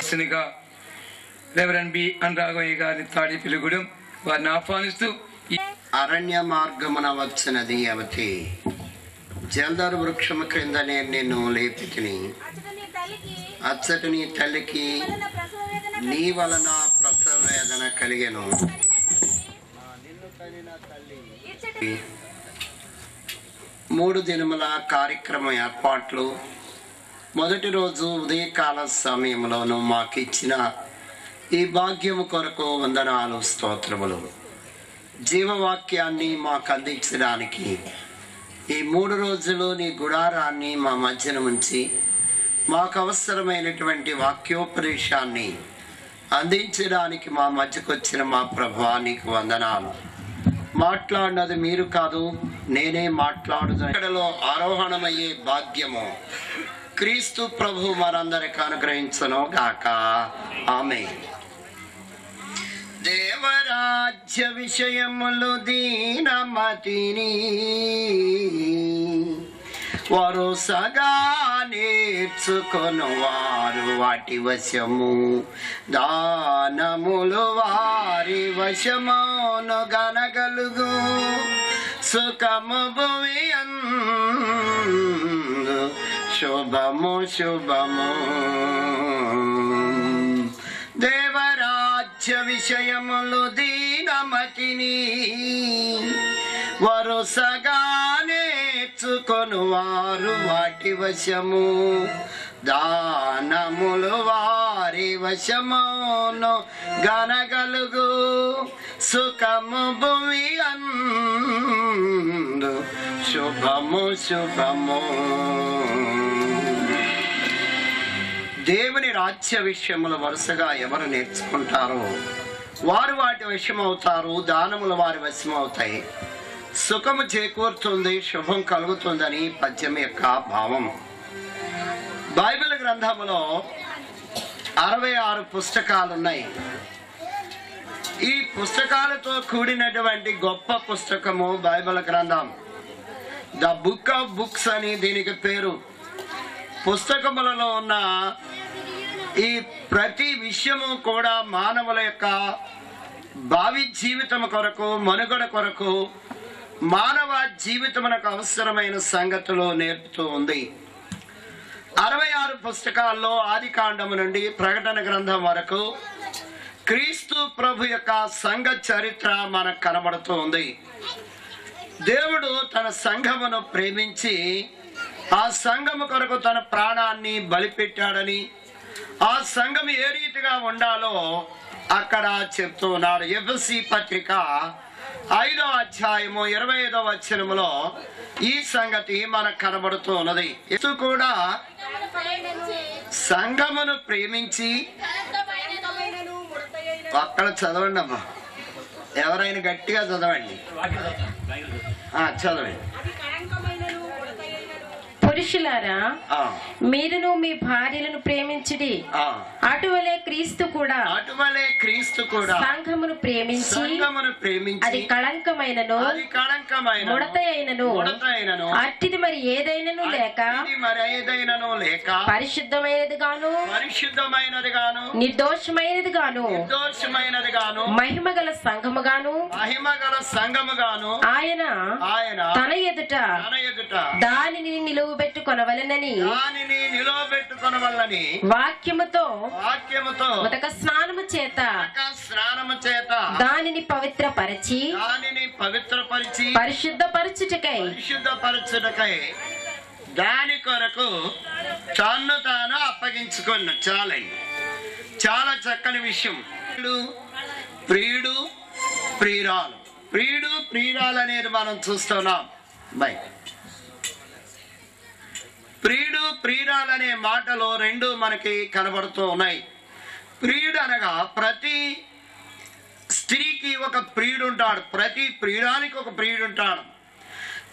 చెప్పవలసిందిగా reverend B అనురాగయ్య గారిని తాడేపల్లిగూడెం వారిని ఆహ్వానిస్తూ, అరణ్య మార్గమున వచ్చినది అవతి, జల్దరు వృక్షము క్రింద నేను నిన్ను లేపితిని, అచ్చటి నీ తల్లికి నీ వలన ప్రసవ వేదన కలిగెను. 3 దినముల కార్యక్రమ ఏర్పాట్లు. మొదటి రోజు ఉదయకాల సమయంలోనూ మాకు ఇచ్చిన ఈ భాగ్యము కొరకు వందనాలు, స్తోత్రములు. జీవవాక్యాన్ని మాకు అందించడానికి ఈ 3 రోజులు నీ గుడారాన్ని మా మధ్యన ఉంచి మాకు అవసరమైనటువంటి వాక్యోపదేశాన్ని అందించడానికి మా మధ్యకు వచ్చిన మా ప్రభువా నీకు వందనాలు. మాట్లాడినది మీరు కాదు, నేనే మాట్లాడుతున్నలో ఆరోహణమయ్యే భాగ్యము క్రీస్తు ప్రభు మనందరికి అనుగ్రహించును గాక. ఆమేన్. దేవరాజ్య విషయములు దీనమతిని వరుసగా నేర్చుకొను వారు వాటి వశము, దానములు వారి వశమును గనగలుగు, సుఖము భువి అందు శుభము శుభము. దేవరాజ్య విషయములు దీనమతిని వరుసగా నేర్చుకొను వారు వాటి వశము, దానములు వారి వశమును గనగలుగు, సుఖము భువి అందు శుభము శుభము. దేవుని రాజ్య విషయములు వరుసగా ఎవరు నేర్చుకుంటారో వారు వాటి వశమవుతారు, దానములు వారి వశమవుతాయి, సుఖము చేకూరుతుంది, శుభం కలుగుతుందని పద్యం యొక్క భావం. బైబిల్ గ్రంథములో 66 పుస్తకాలున్నాయి. ఈ పుస్తకాలతో కూడినటువంటి గొప్ప పుస్తకము బైబిల్ గ్రంథం. ద బుక్ ఆఫ్ బుక్స్ అని దీనికి పేరు. పుస్తకములలో ఉన్న ఈ ప్రతి విషయము కూడా మానవుల యొక్క భావి జీవితం కొరకు, మనుగడ కొరకు, మానవ జీవితమునకు అవసరమైన సంగతులు నేర్పుతూ ఉంది. 66 పుస్తకాల్లో ఆది కాండము నుండి ప్రకటన గ్రంథం వరకు క్రీస్తు ప్రభు యొక్క సంఘ చరిత్ర మనకు కనబడుతూ ఉంది. దేవుడు తన సంఘమును ప్రేమించి ఆ సంఘము కొరకు తన ప్రాణాన్ని బలిపెట్టాడని, ఆ సంఘం ఏ రీతిగా ఉండాలో అక్కడ చెప్తూ ఉన్నాడు. ఎఫెసీ పత్రిక 5వ అధ్యాయము 25వ వచనములో ఈ సంగతి మనకు కనబడుతూ ఉన్నది. యేసు కూడా సంఘమును ప్రేమించి, అక్కడ చదవండి అమ్మా, ఎవరైనా గట్టిగా చదవండి, చదవండి. పురుషులారా, మీరును మీ భార్యలను ప్రేమించుడి, అటువలే క్రీస్తు కూడా సంఘమును ప్రేమించి అది కళంకమైనను ముడతయైనను అట్టిది మరి ఏదైనను లేక పరిశుద్ధమైనది గాను నిర్దోషమైనది గాను మహిమగల సంఘముగాను ఆయన తన ఎదుట దానిని నిలువబెట్టుకొనవలెనని వాక్యముతో ఉదక స్నానము చేత దానిని పవిత్రపరిచి పరిశుద్ధపరచుటకై దాని కొరకు తన్ను తాను అప్పగించుకున్న. చాలా చక్కని విషయం. ప్రియుడు ప్రియురాలు అనేది మనం చూస్తున్నాం. ప్రియుడు ప్రియురాలు అనే మాటలో 2 మనకి కనబడుతూ ఉన్నాయి. ప్రియుడు అనగా ప్రతి స్త్రీకి ఒక ప్రియుడు ఉంటాడు, ప్రతి ప్రియురానికి ఒక ప్రియుడు ఉంటాడు,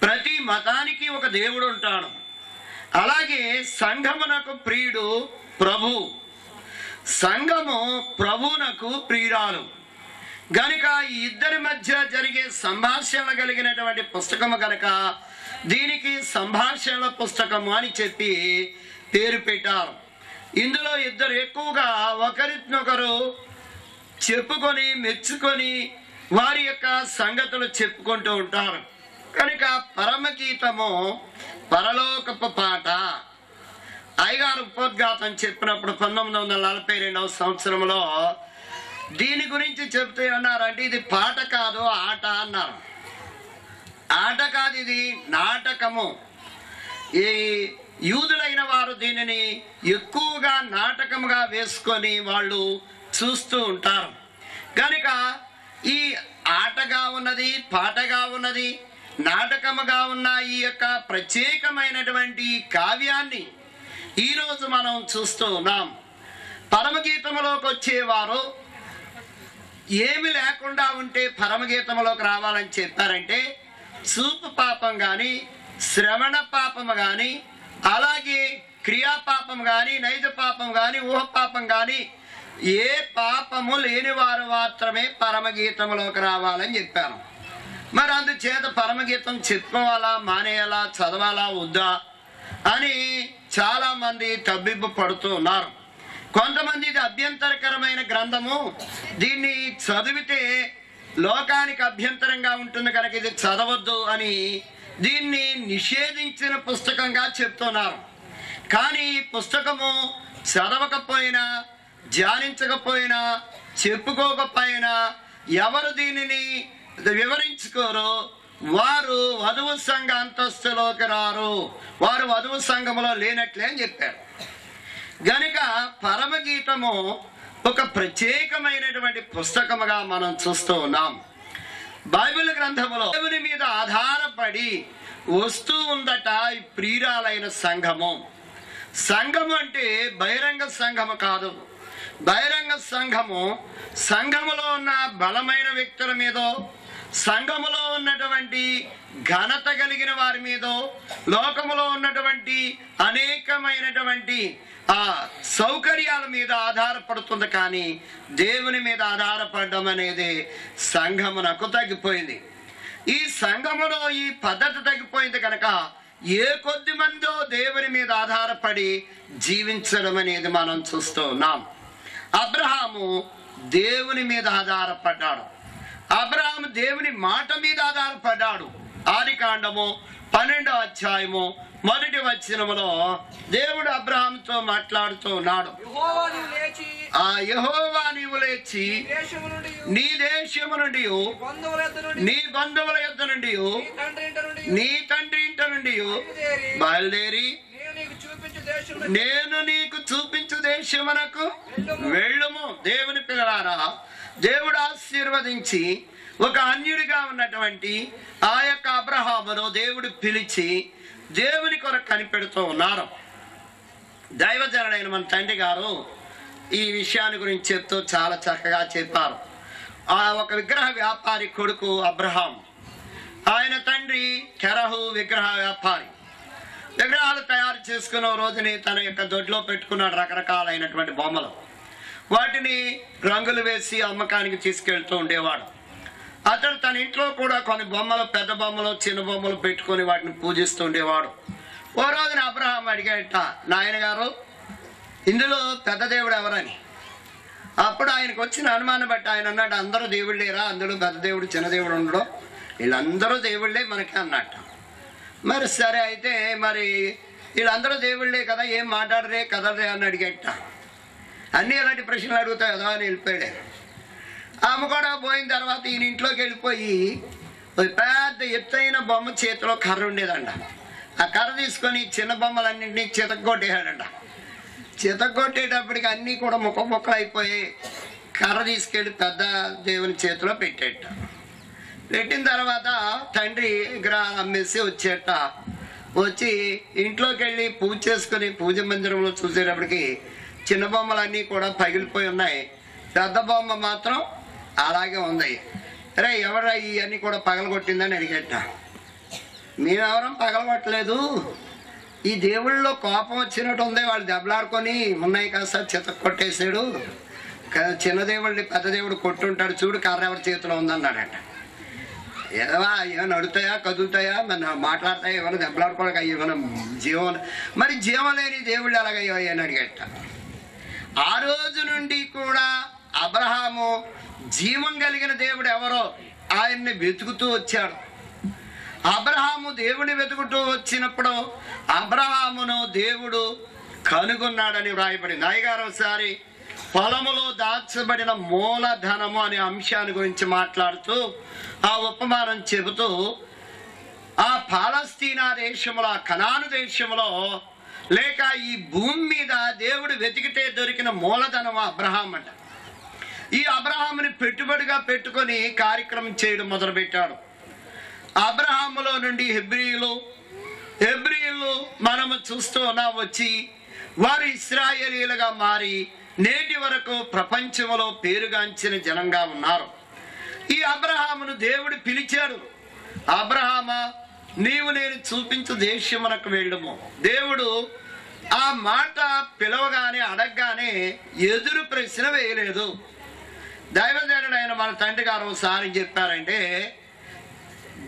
ప్రతి మతానికి ఒక దేవుడు ఉంటాడు. అలాగే సంఘమునకు ప్రియుడు ప్రభు, సంఘము ప్రభువునకు ప్రియురాలు. గనుక ఈ ఇద్దరి మధ్య జరిగే సంభాషణ కలిగినటువంటి పుస్తకము కనుక దీనికి సంభాషణల పుస్తకము అని చెప్పి పేరు పెట్టారు. ఇందులో ఇద్దరు ఎక్కువగా ఒకరినొకరు చెప్పుకొని మెచ్చుకొని వారి యొక్క సంగతులు చెప్పుకుంటూ ఉంటారు. కనుక పరమగీతము పరలోకపు పాట. అయ్యగారు ఉపోద్ఘాతం చెప్పినప్పుడు 1942 సంవత్సరంలో దీని గురించి చెప్తూ ఉన్నారంటే ఇది పాట కాదు ఆట అన్నారు. ఆట కాదు, ఇది నాటకము. ఈ యూదులైన వారు దీనిని ఎక్కువగా నాటకముగా వేసుకొని వాళ్ళు చూస్తూ ఉంటారు. కనుక ఈ ఆటగా ఉన్నది, పాటగా ఉన్నది, నాటకముగా ఉన్న ఈ యొక్క ప్రత్యేకమైనటువంటి కావ్యాన్ని ఈరోజు మనం చూస్తూ ఉన్నాం. పరమగీతములోకి వచ్చేవారు ఏమి లేకుండా ఉంటే పరమగీతంలోకి రావాలని చెప్పారంటే చూపు పాపం కానీ, శ్రవణ పాపము కానీ, అలాగే క్రియాపాపం కానీ, నైజ పాపం కానీ, ఊహ పాపం కానీ ఏ పాపము లేని వారు మాత్రమే పరమగీతంలోకి రావాలని చెప్పారు. మరి అందుచేత పరమగీతం చెప్పుకోవాలా, మానేయాలా, చదవాలా, వద్దా అని చాలా మంది తబ్బిబ్బు పడుతూ ఉన్నారు. కొంతమంది ఇది అభ్యంతరకరమైన గ్రంథము, దీన్ని చదివితే లోకానికి అభ్యంతరంగా ఉంటుంది కనుక ఇది చదవద్దు అని దీన్ని నిషేధించిన పుస్తకంగా చెప్తున్నారు. కానీ ఈ పుస్తకము చదవకపోయినా, ధ్యానించకపోయినా, చెప్పుకోకపోయినా ఎవరు దీనిని వివరించుకోరో వారు వధువు సంఘ అంతస్తులోకి రారు, వారు వధువు సంఘములో లేనట్లే అని చెప్పారు. గనుక పరమగీతము ఒక ప్రత్యేకమైనటువంటి పుస్తకముగా మనం చూస్తూ ఉన్నాం. బైబిల్ గ్రంథములో దేవుని మీద ఆధారపడి వస్తూ ఉందట ఈ ప్రియురాలైన సంఘము. సంఘము అంటే బహిరంగ సంఘము కాదు. బహిరంగ సంఘము సంఘములో ఉన్న బలమైన వ్యక్తుల మీదో, సంఘములో ఉన్నటువంటి ఘనత కలిగిన వారి మీదో, లోకములో ఉన్నటువంటి అనేకమైనటువంటి సౌకర్యాల మీద ఆధారపడుతుంది. కానీ దేవుని మీద ఆధారపడడం అనేది సంఘమునకు తగ్గిపోయింది. ఈ సంఘములో ఈ పద్ధతి తగ్గిపోయింది కనుక ఏ కొద్ది మందో దేవుని మీద ఆధారపడి జీవించడం అనేది మనం చూస్తూ ఉన్నాం. అబ్రహాము దేవుని మీద ఆధారపడ్డాడు. అబ్రహాము దేవుని మాట మీద ఆధారపడ్డాడు. ఆదికాండము 12వ అధ్యాయము 1వ వచనములో దేవుడు అబ్రహాముతో మాట్లాడుతూ ఉన్నాడు. యెహోవా నీవు లేచి నీ దేశము నుండి, నీ బంధువుల యొద్ద నుండి, నీ తండ్రి ఇంట నుండి బయలుదేరి నేను నీకు చూపించు దేశమునకు వెళ్ళుము. దేవుని పిల్లలారా, దేవుడు ఆశీర్వదించి ఒక అన్యుడిగా ఉన్నటువంటి ఆ యొక్క అబ్రహామును దేవుడు పిలిచి దేవుని కొరకు కనిపెడుతూ ఉన్నారు. దైవజనుడైన మన తండ్రి గారు ఈ విషయాన్ని గురించి చెప్తూ చాలా చక్కగా చెప్పారు. ఆ ఒక విగ్రహ వ్యాపారి కొడుకు అబ్రహాం, ఆయన తండ్రి కెరహు విగ్రహ వ్యాపారి. విగ్రహాలు తయారు చేసుకున్న రోజుని తన యొక్క దొడ్లో పెట్టుకున్నాడు రకరకాలైనటువంటి బొమ్మలు. వాటిని రంగులు వేసి అమ్మకానికి తీసుకెళ్తూ ఉండేవాడు. అతడు తన ఇంట్లో కూడా కొన్ని బొమ్మలు, పెద్ద బొమ్మలు, చిన్న బొమ్మలు పెట్టుకొని వాటిని పూజిస్తూ ఉండేవాడు. ఓ రోజున అబ్రహాం అడిగాట, నాయన గారు ఇందులో పెద్ద దేవుడు ఎవరని. అప్పుడు ఆయనకు వచ్చిన అనుమానం బట్టి ఆయన అన్నాడు, అందరూ దేవుళ్ళేరా, అందులో పెద్ద దేవుడు చిన్న దేవుడు ఉండడం, వీళ్ళందరూ దేవుళ్ళే మనకి అన్నట్టు. మరి సరే అయితే మరి వీళ్ళందరూ దేవుళ్ళే కదా, ఏం మాట్లాడరే కదలరే అని అడిగేట. అన్నీ అలాంటి ప్రశ్నలు అడుగుతాయి కదా అని వెళ్ళిపోయాడు. ఆమె కూడా పోయిన తర్వాత ఈయన ఇంట్లోకి వెళ్ళిపోయి పెద్ద ఎత్తైన బొమ్మ చేతిలో కర్ర ఉండేదంట. ఆ కర్ర తీసుకొని చిన్న బొమ్మలన్నింటినీ చితక్కొట్టేయాడంట. చితక్కొట్టేటప్పటికి అన్నీ కూడా ముక్కలు అయిపోయి కర్ర తీసుకెళ్ళి పెద్ద దేవుని చేతిలో పెట్టేట. పెట్టిన తర్వాత తండ్రి విగ్రహం అమ్మేసి వచ్చేట. వచ్చి ఇంట్లోకి వెళ్ళి పూజ చేసుకుని పూజ మందిరంలో చూసేటప్పటికి చిన్న బొమ్మలన్నీ కూడా పగిలిపోయి ఉన్నాయి, పెద్ద బొమ్మ మాత్రం అలాగే ఉంది. రే ఎవరా ఇవన్నీ కూడా పగలగొట్టిందని అడిగేట. మేమెవరం పగలగొట్టలేదు, ఈ దేవుళ్ళలో కోపం వచ్చినట్టు ఉంది, వాళ్ళు దెబ్బలాడుకొని ఉన్నాయి కాస్త చితక్ కొట్టేసాడు, చిన్న దేవుడిని పెద్ద దేవుడు కొట్టుంటాడు, చూడు కర్ర ఎవరి చేతిలో ఉందన్నాడట. ఏదవా ఏమైనా నడుతాయా, కదులుతాయా, మన మాట్లాడతాయా, ఏమైనా దెబ్బలాడుకోవడానికి ఏమైనా జీవం, మరి జీవం లేని దేవుళ్ళు ఎలాగయ్యా అని అడిగేట. ఆ రోజు నుండి కూడా అబ్రహాము జీవం కలిగిన దేవుడు ఎవరో ఆయన్ని వెతుకుతూ వచ్చాడు. అబ్రహాము దేవుని వెతుకుతూ వచ్చినప్పుడు అబ్రహామును దేవుడు కనుగొన్నాడని వ్రాయబడింది. అయ్యగారు ఒకసారి పొలములో దాచబడిన మూలధనము అనే అంశాన్ని గురించి మాట్లాడుతూ ఆ ఉపమానం చెబుతూ ఆ పాలస్తీనా దేశంలో, కనాను దేశంలో, లేక ఈ భూమి మీద దేవుడు వెతికితే దొరికిన మూలధనం అబ్రహాం అంట. ఈ అబ్రహాముని పెట్టుబడిగా పెట్టుకొని కార్యక్రమం చేయడం మొదలుపెట్టాడు. అబ్రహాములో నుండి హెబ్రీయులు మనము చూస్తూ ఉన్నాం వచ్చి వారు ఇశ్రాయేలీలుగా మారి నేటి వరకు ప్రపంచంలో పేరుగాంచిన జనంగా ఉన్నారు. ఈ అబ్రహామును దేవుడు పిలిచాడు. అబ్రహామా, నీవు నేను చూపించు దేశమునకు వెళ్ళము. దేవుడు ఆ మాట పిలవగానే అడగగానే ఎదురు ప్రశ్న వేయలేదు. దైవజనుడు అయిన మన తండ్రి గారు ఒకసారి చెప్పారంటే,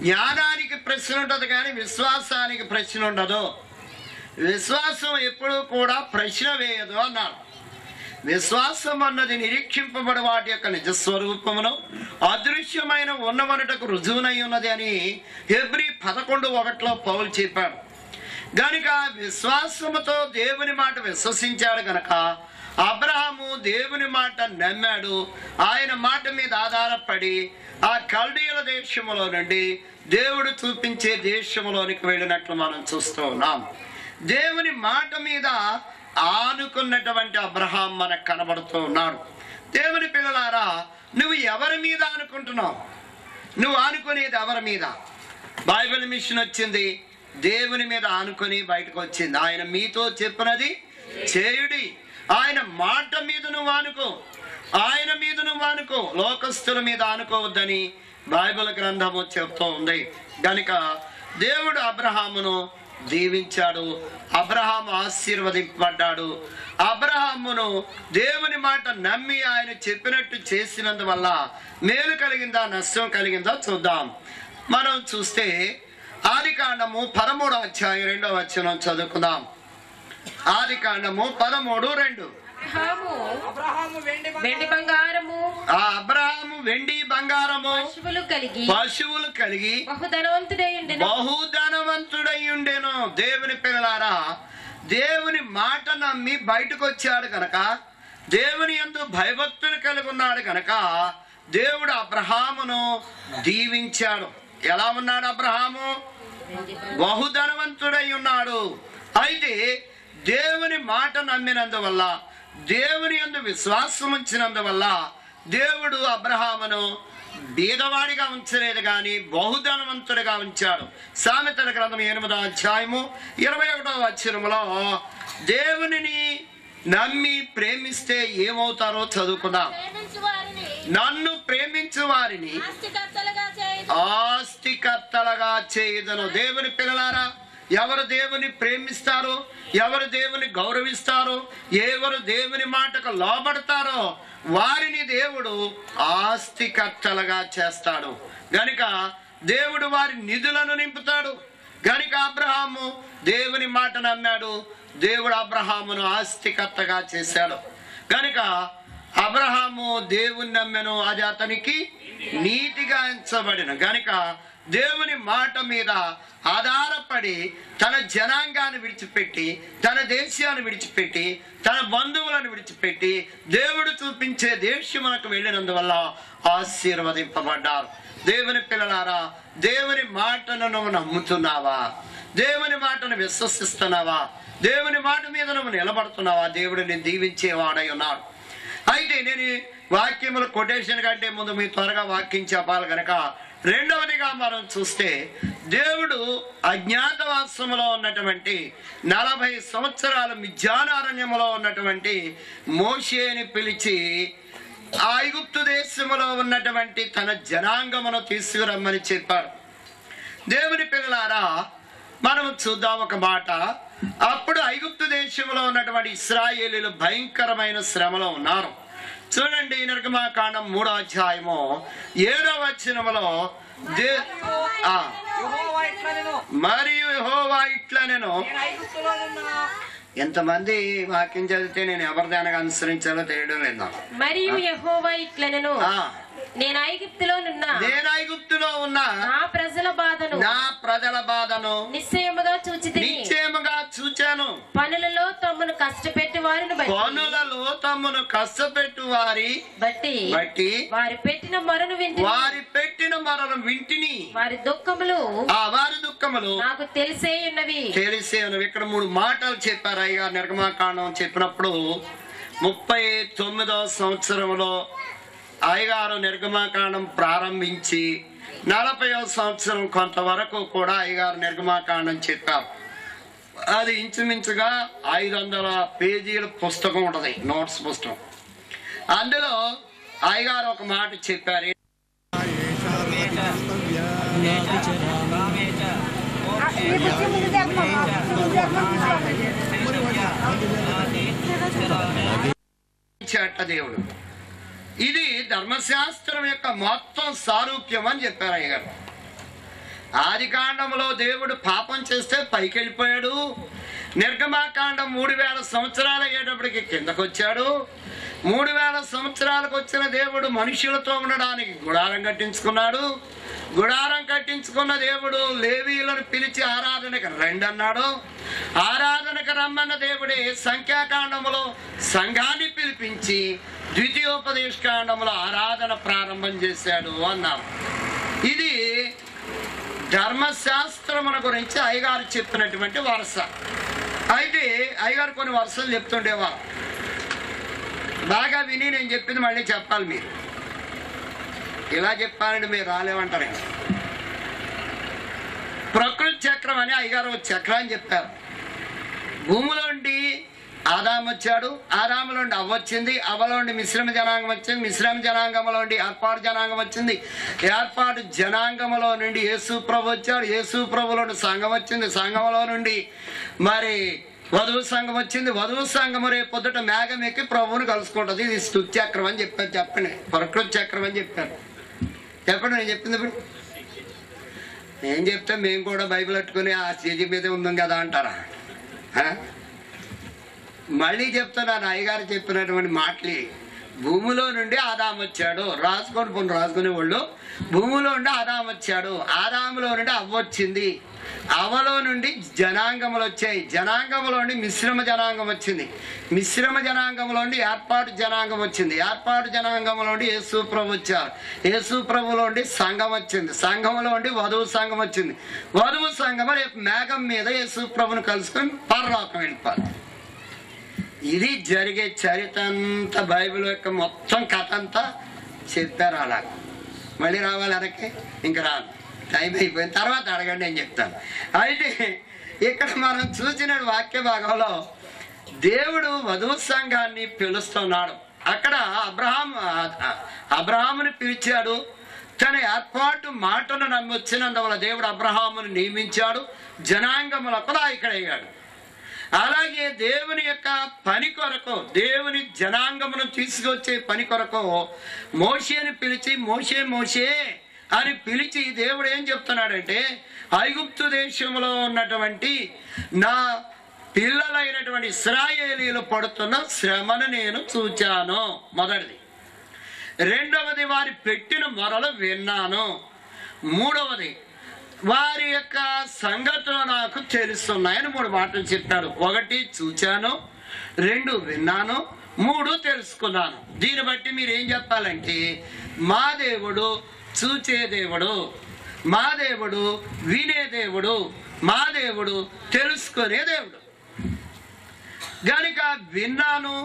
జ్ఞానానికి ప్రశ్న ఉంటుంది కానీ విశ్వాసానికి ప్రశ్న ఉండదు. విశ్వాసం ఎప్పుడూ కూడా ప్రశ్న వేయదు అన్నాడు. విశ్వాసం అన్నది నిరీక్షింపబడి వాటి యొక్క నిజస్వరూపమును అదృశ్యమైన ఉన్నవనుటకు రుజువునై ఉన్నది అని హెబ్రీ 11:1 పౌలు చెప్పాడు. గనుక విశ్వాసముతో దేవుని మాట విశ్వసించాడు గనక అబ్రహాము దేవుని మాట నమ్మాడు. ఆయన మాట మీద ఆధారపడి ఆ కల్దీయుల దేశములో నుండి దేవుడు చూపించే దేశములోనికి వెళ్ళినట్లు మనం చూస్తూ ఉన్నాం. దేవుని మాట మీద ఆనుకున్నటువంటి అబ్రహాం మనకు కనబడుతూ ఉన్నాడు. దేవుని పిల్లలారా, నువ్వు ఎవరి మీద అనుకుంటున్నావు? నువ్వు ఆనుకునేది ఎవరి మీద? బైబిల్ మిషన్ వచ్చింది, దేవుని మీద ఆనుకొని బయటకు వచ్చింది. ఆయన మీతో చెప్పినది చేయుడి. ఆయన మాట మీద నువ్వు ఆనుకో, ఆయన మీద నువ్వు ఆనుకో, లోకస్తుల మీద ఆనుకోవద్దని బైబిల్ గ్రంథము చెప్తూ ఉంది. కనుక దేవుడు అబ్రహామును దీవించాడు. అబ్రహాము ఆశీర్వదింపబడ్డాడు. అబ్రహామును దేవుని మాట నమ్మి ఆయన చెప్పినట్టు చేసినందువల్ల మేలు కలిగిందా నష్టం కలిగిందా చూద్దాం. మనం చూస్తే ఆదికాండము 13:2 చదువుకుందాం. ఆదికాండము 13:2. అబ్రహాము వెండి బంగారము పశువులు కలిగి బహుధనవంతుడై ఉండెను. దేవుని పిల్లలారా, దేవుని మాట నమ్మి బయటకు వచ్చాడు కనుక, దేవుని యందు భయభక్తులు కలిగి ఉన్నాడు కనుక దేవుడు అబ్రహామును దీవించాడు. ఎలా ఉన్నాడు అబ్రహాము? బహుధనవంతుడై ఉన్నాడు. అయితే దేవుని మాట నమ్మినందువల్ల, దేవుని యందు విశ్వాసం ఉంచినందువల్ల దేవుడు అబ్రహామును బీదవాడిగా ఉంచలేదు గాని బహుధనవంతుడిగా ఉంచాడు. సామెతల గ్రంథం 8:21 దేవునిని నమ్మి ప్రేమిస్తే ఏమవుతారో చదువుకుందాం. నన్ను ప్రేమించు వారిని ఆస్తికర్తలుగా చేయుదును. దేవుని పిల్లలారా, ఎవరు దేవుని ప్రేమిస్తారో, ఎవరు దేవుని గౌరవిస్తారో, ఎవరు దేవుని మాటకు లోబడతారో వారిని దేవుడు ఆస్తికర్తలుగా చేస్తాడు. గనుక దేవుడు వారి నిధులను నింపుతాడు. గనుక అబ్రహాము దేవుని మాట నమ్మాడు. దేవుడు అబ్రహామును ఆస్తికర్తగా చేశాడు. గనుక అబ్రహాము దేవుని నమ్మెను, అది అతనికి నీతిగా ఎంచబడిన. గనుక దేవుని మాట మీద ఆధారపడి తన జనాంగాన్ని విడిచిపెట్టి, తన దేశాన్ని విడిచిపెట్టి, తన బంధువులను విడిచిపెట్టి దేవుడు చూపించే దేశమునకు వెళ్ళినందువల్ల ఆశీర్వదింపబడ్డారు. దేవుని పిల్లలారా, దేవుని మాటను నువ్వు నమ్ముతున్నావా? దేవుని మాటను విశ్వసిస్తున్నావా? దేవుని మాట మీద నువ్వు నిలబడుతున్నావా? దేవుడు నేను దీవించేవాడై ఉన్నాడు. అయితే నేను వాక్యముల కొటేషన్ కంటే ముందు మీ త్వరగా వాక్యం చెప్పాలి కనుక, రెండవదిగా మనం చూస్తే దేవుడు అజ్ఞాతవాసములో ఉన్నటువంటి 40 సంవత్సరాల మిథ్యానారణ్యములో ఉన్నటువంటి మోషేని పిలిచి ఐగుప్తు దేశములో ఉన్నటువంటి తన జనాంగమును తీసుకురమ్మని చెప్పారు. దేవుని పిల్లలారా, మనం చూద్దాం ఒక మాట. అప్పుడు ఐగుప్తు దేశంలో ఉన్నటువంటి ఇశ్రాయేలీలు భయంకరమైన శ్రమలో ఉన్నారు. చూడండి, నిర్గమాకాండం 3:7 మరియు యెహోవా ఇట్లనెను, ఎంతమంది వాక్యం చదివితే నేను ఎవరిదానికి అనుసరించాలో తెలియడం లేదు. మరియు యెహోవా ఇట్లనెను, నేను ఐగుప్తులో ఉన్న నా ప్రజల బాధను నిశ్చయముగా చూచాను. పనులలో తమను కష్టపెట్టు వారి బట్టి వారి పెట్టిన మొరను వింటిని వారి దుఃఖములు నాకు తెలిసే ఉన్నవి. ఇక్కడ 3 మాటలు చెప్పారు అయ్యగారు నిర్గమాకాండం చెప్పినప్పుడు. 39వ సంవత్సరంలో అయ్యగారు నిర్గమాకాండం ప్రారంభించి 40వ సంవత్సరం కొంతవరకు కూడా అయ్యగారు నిర్గమాకాండం చెప్పారు. అది ఇంచుమించుగా 500 పేజీల పుస్తకం ఉంటుంది, నోట్స్ పుస్తకం. అందులో అయ్యగారు ఒక మాట చెప్పారు. దేవుడు ఇది ధర్మశాస్త్రం యొక్క మొత్తం సారూప్యం అని చెప్పారు అయ్యగారు. ఆది కాండంలో దేవుడు పాపం చేస్తే పైకి వెళ్ళిపోయాడు. నిర్గమాకాండం 3000 సంవత్సరాలు అయ్యేటప్పటికి కిందకు వచ్చాడు. 3000 సంవత్సరాలకు వచ్చిన దేవుడు మనుషులతో ఉండడానికి గుడారం కట్టించుకున్నాడు. గుడారం కట్టించుకున్న దేవుడు లేవీయులను పిలిచి ఆరాధనకు రండి అన్నాడు. ఆరాధనకు రమ్మన్న దేవుడే సంఖ్యాకాండములో సంఘాన్ని పిలిపించి ద్వితీయోపదేశ కాండంలో ఆరాధన ప్రారంభం చేశాడు అన్నాం. ఇది ధర్మశాస్త్రముల గురించి అయ్యగారు చెప్పినటువంటి వరుస. అయితే అయ్యగారు కొన్ని వరుసలు చెప్తుండేవారు. బాగా విని నేను చెప్పింది మళ్ళీ చెప్పాలి. మీరు ఇలా చెప్పాలంటే మీరు రాలేమంటారు. ప్రకృతి చక్రం అని అయ్యగారు చక్రాన్ని చెప్పారు. భూమిలోండి ఆదాము వచ్చాడు, ఆదాములోండి అవ్వ వచ్చింది, అవ్వలోండి మిశ్రమ జనాంగం వచ్చింది, మిశ్రమ జనాంగంలోండి ఏర్పాటు జనాంగం వచ్చింది, ఏర్పాటు జనాంగంలో నుండి యేసు ప్రభు వచ్చాడు, యేసు ప్రభులోని సంఘం వచ్చింది, సంఘంలో నుండి మరి వధువు సంఘం వచ్చింది, వధువు సంఘము రేపు పొద్దుట మేఘం ఎక్కి ప్రభువుని కలుసుకుంటుంది. ఇది స్తుతి చక్రం అని చెప్పారు. చెప్పండి, ప్రకృతి చక్రం అని చెప్పారు. చెప్పండి, నేను చెప్పింది. ఇప్పుడు ఏం చెప్తే మేము కూడా బైబిల్ పట్టుకుని ఆ స్టేజీ మీదే ఉందాం కదా అంటారా? మళ్ళీ చెప్తున్నాను అయ్యగారు చెప్పినటువంటి మాటలు. భూమిలో నుండి ఆదాము వచ్చాడు, రాసుకునే వాళ్ళు. భూమిలో నుండి ఆదాము వచ్చాడు, ఆదాములో నుండి అవ్వ వచ్చింది, అవ్వలో నుండి జనాంగములు వచ్చాయి, జనాంగంలో నుండి మిశ్రమ జనాంగం వచ్చింది, మిశ్రమ జనాంగంలో నుండి ఏర్పాటు జనాంగం వచ్చింది, ఏర్పాటు జనాంగంలో నుండి యేసు ప్రభు వచ్చారు, యేసు ప్రభులో నుండి సంఘం వచ్చింది, సంఘంలో నుండి వధువు సంఘం వచ్చింది, వధువు సంఘం రేపు మేఘం మీద యేసు ప్రభుని కలుసుకొని పరలోకం వెళ్ళిపోతారు. ఇది జరిగే చరిత్ర అంతా బైబిల్ యొక్క మొత్తం కథ అంతా చెప్పారు. అలా మళ్ళీ రావాలి వెనక్కి, ఇంకా రాను, టైం అయిపోయిన తర్వాత అడగండి నేను చెప్తాను. అయితే ఇక్కడ మనం చూసిన వాక్య భాగంలో దేవుడు వధువు సంఘాన్ని పిలుస్తున్నాడు. అక్కడ అబ్రహాముని పిలిచాడు. తన ఏర్పాటు మాటను నమ్మి వచ్చినందువల్ల దేవుడు అబ్రహామును నియమించాడు, జనాంగములకు నాయకుడయ్యాడు. అలాగే దేవుని యొక్క పని కొరకు, దేవుని జనాంగమును తీసుకొచ్చే పని కొరకు మోషేని పిలిచి మోషే మోషే అని పిలిచి దేవుడు ఏం చెప్తున్నాడంటే, ఐగుప్తు దేశంలో ఉన్నటువంటి నా పిల్లలైనటువంటి ఇశ్రాయేలీలు పడుతున్న శ్రమను నేను చూచాను. మొదటిది. రెండవది, వారి పెట్టిన మొరలు విన్నాను. మూడవది, వారి యొక్క సంగతులు నాకు తెలుస్తున్నాయని 3 మాటలు చెప్పాడు. 1 చూచాను, 2 విన్నాను, 3 తెలుసుకున్నాను. దీన్ని బట్టి మీరు ఏం చెప్పాలంటే, మా దేవుడు చూచే దేవుడు, మా దేవుడు వినే దేవుడు, మా దేవుడు తెలుసుకునే దేవుడు. కనుక విన్నాను,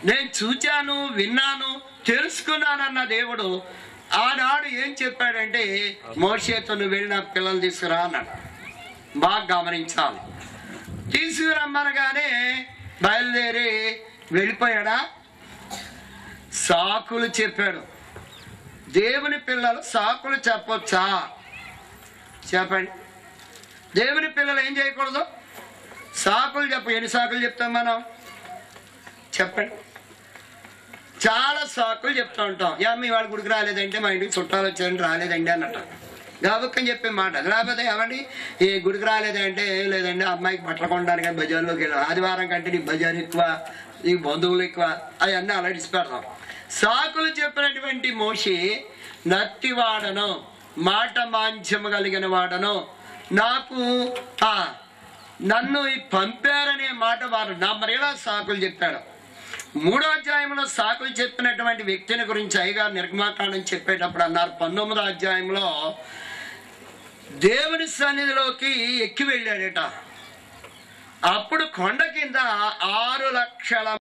నేను చూచాను, విన్నాను, తెలుసుకున్నానన్న దేవుడు ఆనాడు ఏం చెప్పాడంటే, మోషేతో నువ్వు వెళ్ళి నా పిల్లలు తీసుకురా అన్నాడు. బాగా గమనించాలి. తీసుకురమ్మనగానే బయలుదేరి వెళ్ళిపోయాడా? సాకులు చెప్పాడు. దేవుని పిల్లలు సాకులు చెప్పొచ్చా? చెప్పండి. దేవుని పిల్లలు ఏం చేయకూడదు? సాకులు ఎన్ని సాకులు చెప్తాం మనం? చెప్పండి. చాలా సాకులు చెప్తూ ఉంటాం. మీ వాళ్ళ గుడికి రాలేదంటే, మా ఇంటికి చుట్టాలు వచ్చారంటే రాలేదండి అన్నట్టు. గాబుక్కని చెప్పే మాట. లేకపోతే ఏమండి ఈ గుడికి రాలేదంటే లేదండి అమ్మాయికి బట్టలు కొనడానికి బజార్లోకి వెళ్ళాం, ఆదివారం కంటే నీకు బజార్ ఎక్కువ, ఈ బంధువులు ఎక్కువ, అవన్నీ అలా పెడతాం. సాకులు చెప్పినటువంటి మోషే నత్తివాడను, మాట మాంద్యము కలిగిన వాడను, నాకు నన్ను పంపారనే మాట వారు నా మరేలా సాకులు చెప్పాడు. 3వ అధ్యాయంలో సాకులు చెప్పినటువంటి వ్యక్తిని గురించి అయ్యగారు నిర్గమాకాండం చెప్పేటప్పుడు అన్నారు, 19వ అధ్యాయంలో దేవుని సన్నిధిలోకి ఎక్కి వెళ్ళాడట. అప్పుడు కొండ కింద 6 లక్షల